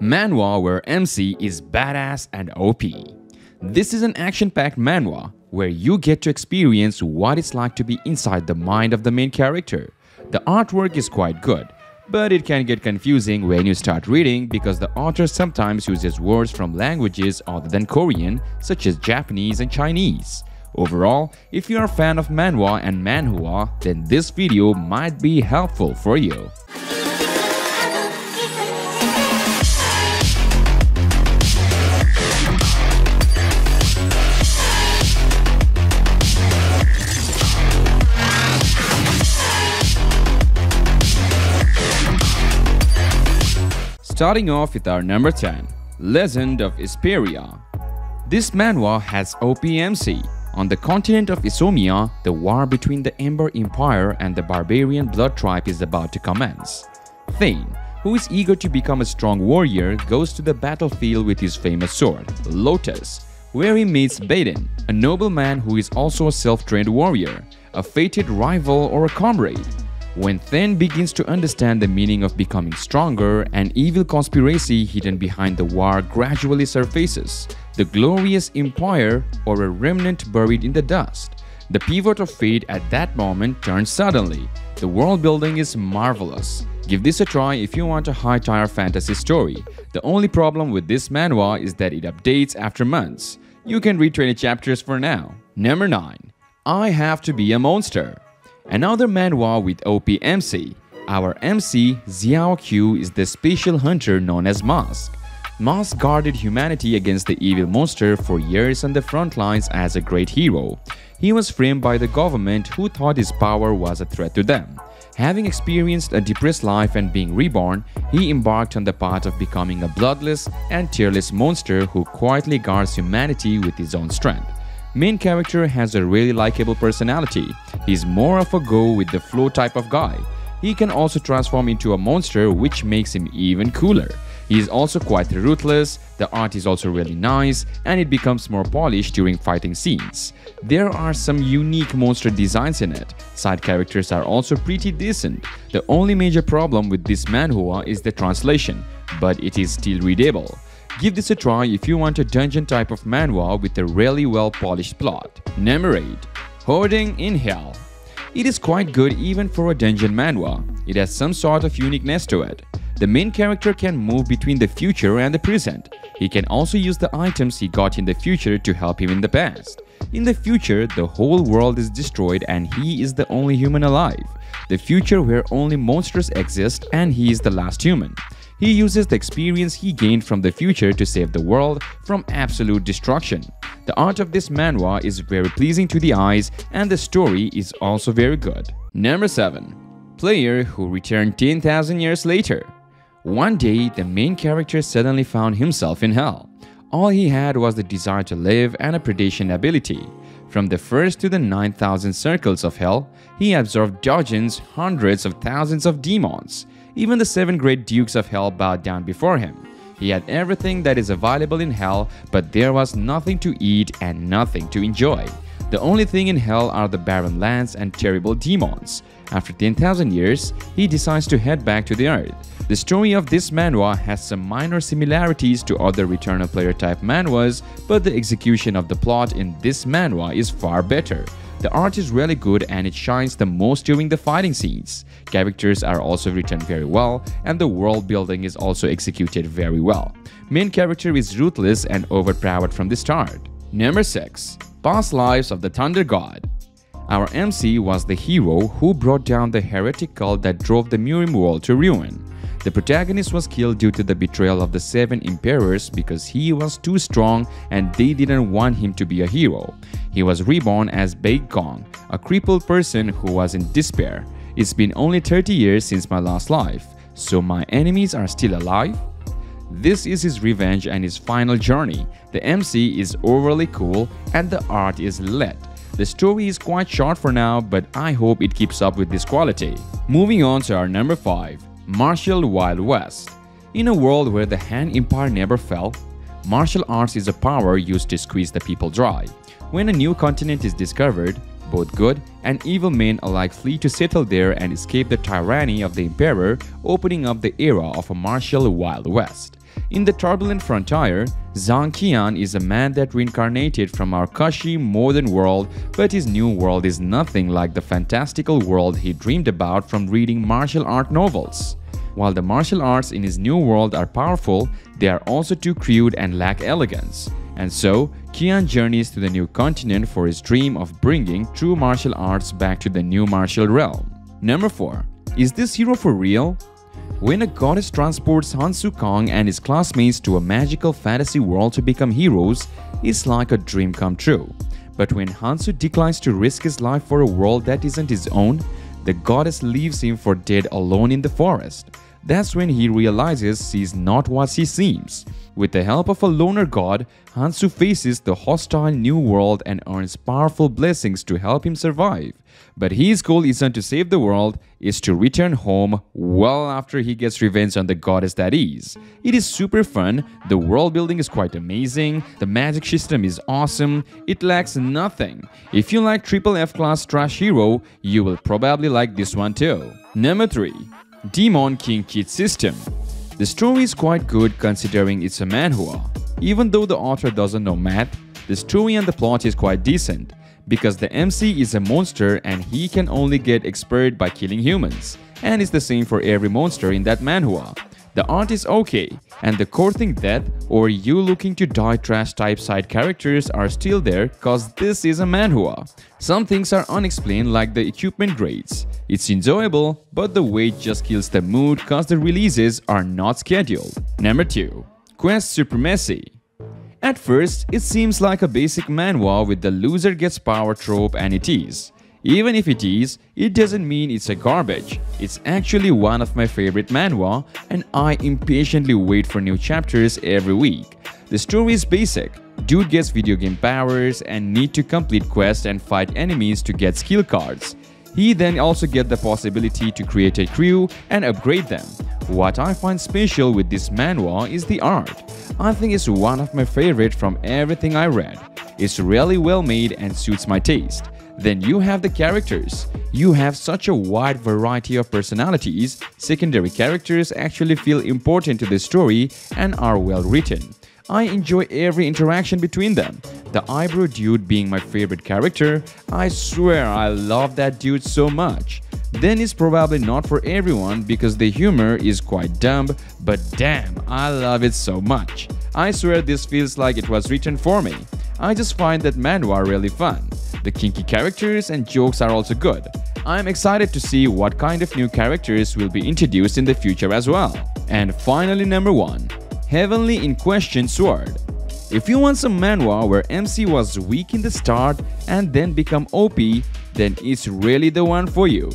Manhwa Where MC is badass and OP. This is an action-packed manhwa where you get to experience what it's like to be inside the mind of the main character. The artwork is quite good, but it can get confusing when you start reading because the author sometimes uses words from languages other than Korean, such as Japanese and Chinese. Overall, if you are a fan of manhwa and manhua, then this video might be helpful for you. Starting off with our number 10, Legend of Esperia. This manhwa has OPMC. On the continent of Isomia, the war between the Ember Empire and the barbarian blood tribe is about to commence. Thane, who is eager to become a strong warrior, goes to the battlefield with his famous sword, Lotus, where he meets Baden, a nobleman who is also a self-trained warrior, a fated rival or a comrade. When Thane begins to understand the meaning of becoming stronger, an evil conspiracy hidden behind the war gradually surfaces. The glorious empire, or a remnant buried in the dust. The pivot of fate at that moment turns suddenly. The world building is marvelous. Give this a try if you want a high-tier fantasy story. The only problem with this manhwa is that it updates after months. You can read 20 chapters for now. Number 9. I Have to Be a Monster. Another manhwa with OPMC. Our MC, Xiao Q, is the special hunter known as Mask. Mask guarded humanity against the evil monster for years on the front lines as a great hero. He was framed by the government who thought his power was a threat to them. Having experienced a depressed life and being reborn, he embarked on the path of becoming a bloodless and tearless monster who quietly guards humanity with his own strength. Main character has a really likable personality. He's more of a go-with-the-flow type of guy. He can also transform into a monster, which makes him even cooler. He is also quite ruthless, the art is also really nice, and it becomes more polished during fighting scenes. There are some unique monster designs in it. Side characters are also pretty decent. The only major problem with this manhwa is the translation, but it is still readable. Give this a try if you want a dungeon type of manhwa with a really well-polished plot. Number 8. Hoarding in Hell. It is quite good even for a dungeon manhwa. It has some sort of uniqueness to it. The main character can move between the future and the present. He can also use the items he got in the future to help him in the past. In the future, the whole world is destroyed and he is the only human alive. The future where only monsters exist and he is the last human. He uses the experience he gained from the future to save the world from absolute destruction. The art of this manhwa is very pleasing to the eyes and the story is also very good. Number 7. Player who returned 10,000 years later. One day, the main character suddenly found himself in hell. All he had was the desire to live and a predation ability. From the first to the 9,000 circles of hell, he observed dozens, hundreds of thousands of demons. Even the 7 great dukes of hell bowed down before him. He had everything that is available in hell, but there was nothing to eat and nothing to enjoy. The only thing in hell are the barren lands and terrible demons. After 10,000 years, he decides to head back to the earth. The story of this manhwa has some minor similarities to other Return of Player type manhwas, but the execution of the plot in this manhwa is far better. The art is really good and it shines the most during the fighting scenes. Characters are also written very well and the world building is also executed very well. Main character is ruthless and overpowered from the start. Number 6. Past Lives of the Thunder God. Our MC was the hero who brought down the heretic cult that drove the Murim world to ruin. The protagonist was killed due to the betrayal of the 7 emperors because he was too strong and they didn't want him to be a hero. He was reborn as Baek Gong, a crippled person who was in despair. It's been only 30 years since my last life, so my enemies are still alive? This is his revenge and his final journey. The MC is overly cool and the art is lit. The story is quite short for now, but I hope it keeps up with this quality. Moving on to our number 5. Martial Wild West. In a world where the Han Empire never fell, martial arts is a power used to squeeze the people dry. When a new continent is discovered, both good and evil men alike flee to settle there and escape the tyranny of the emperor, opening up the era of a martial Wild West. In the turbulent frontier, Zhang Qian is a man that reincarnated from our cushy modern world, but his new world is nothing like the fantastical world he dreamed about from reading martial art novels. While the martial arts in his new world are powerful, they are also too crude and lack elegance. And so, Qian journeys to the new continent for his dream of bringing true martial arts back to the new martial realm. Number 4. Is this hero for real? When a goddess transports Hansu Kong and his classmates to a magical fantasy world to become heroes, it's like a dream come true. But when Hansu declines to risk his life for a world that isn't his own, the goddess leaves him for dead alone in the forest. That's when he realizes he's not what he seems. With the help of a loner god, Hansu faces the hostile new world and earns powerful blessings to help him survive. But his goal isn't to save the world, it's to return home well after he gets revenge on the goddess that is. It is super fun, the world building is quite amazing, the magic system is awesome, it lacks nothing. If you like triple F class trash hero, you will probably like this one too. Number 3. Demon King Kid System. The story is quite good considering it's a manhua. Even though the author doesn't know math, the story and the plot is quite decent, because the MC is a monster and he can only get expert by killing humans, and it's the same for every monster in that manhua. The art is okay, and the core thing death or you looking to die trash type side characters are still there cause this is a manhua. Some things are unexplained like the equipment grades. It's enjoyable, but the weight just kills the mood cause the releases are not scheduled. Number 2. Quest Supremacy. At first, it seems like a basic manhwa with the loser gets power trope, and it is. Even if it is, it doesn't mean it's a garbage. It's actually one of my favorite manhwa, and I impatiently wait for new chapters every week. The story is basic. Dude gets video game powers and need to complete quests and fight enemies to get skill cards. He then also gets the possibility to create a crew and upgrade them. What I find special with this manhwa is the art. I think it's one of my favorite from everything I read. It's really well made and suits my taste. Then you have the characters. You have such a wide variety of personalities. Secondary characters actually feel important to the story and are well written. I enjoy every interaction between them. The eyebrow dude being my favorite character. I swear I love that dude so much. Then it's probably not for everyone because the humor is quite dumb, but damn, I love it so much. I swear this feels like it was written for me. I just find that manhwa really fun. The kinky characters and jokes are also good. I'm excited to see what kind of new characters will be introduced in the future as well. And finally, number 1. Heavenly Inquisition Sword. If you want some manhwa where MC was weak in the start and then become OP, then it's really the one for you.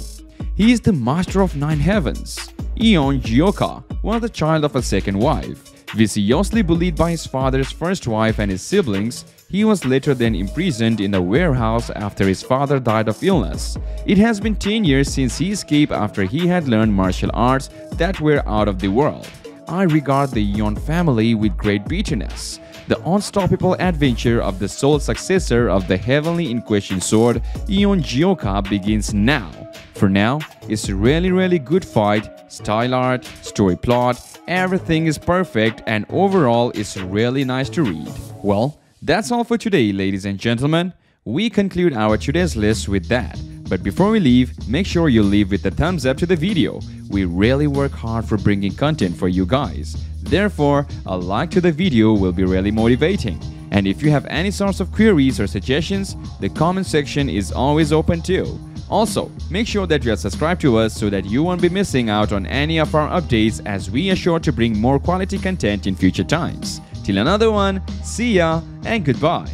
He is the master of 9 heavens. Eon Jioka was the child of a second wife. Viciously bullied by his father's first wife and his siblings, he was later then imprisoned in a warehouse after his father died of illness. It has been 10 years since he escaped after he had learned martial arts that were out of the world. I regard the Eon family with great bitterness. The unstoppable adventure of the sole successor of the Heavenly Inquisition Sword, Eon Jioka, begins now. For now, it's a really good fight, style art, story plot, everything is perfect and overall it's really nice to read. Well, that's all for today, ladies and gentlemen. We conclude our today's list with that. But before we leave, make sure you leave with a thumbs up to the video. We really work hard for bringing content for you guys. Therefore, a like to the video will be really motivating. And if you have any sorts of queries or suggestions, the comment section is always open too. Also, make sure that you are subscribed to us so that you won't be missing out on any of our updates as we are sure to bring more quality content in future times. Till another one, see ya and goodbye.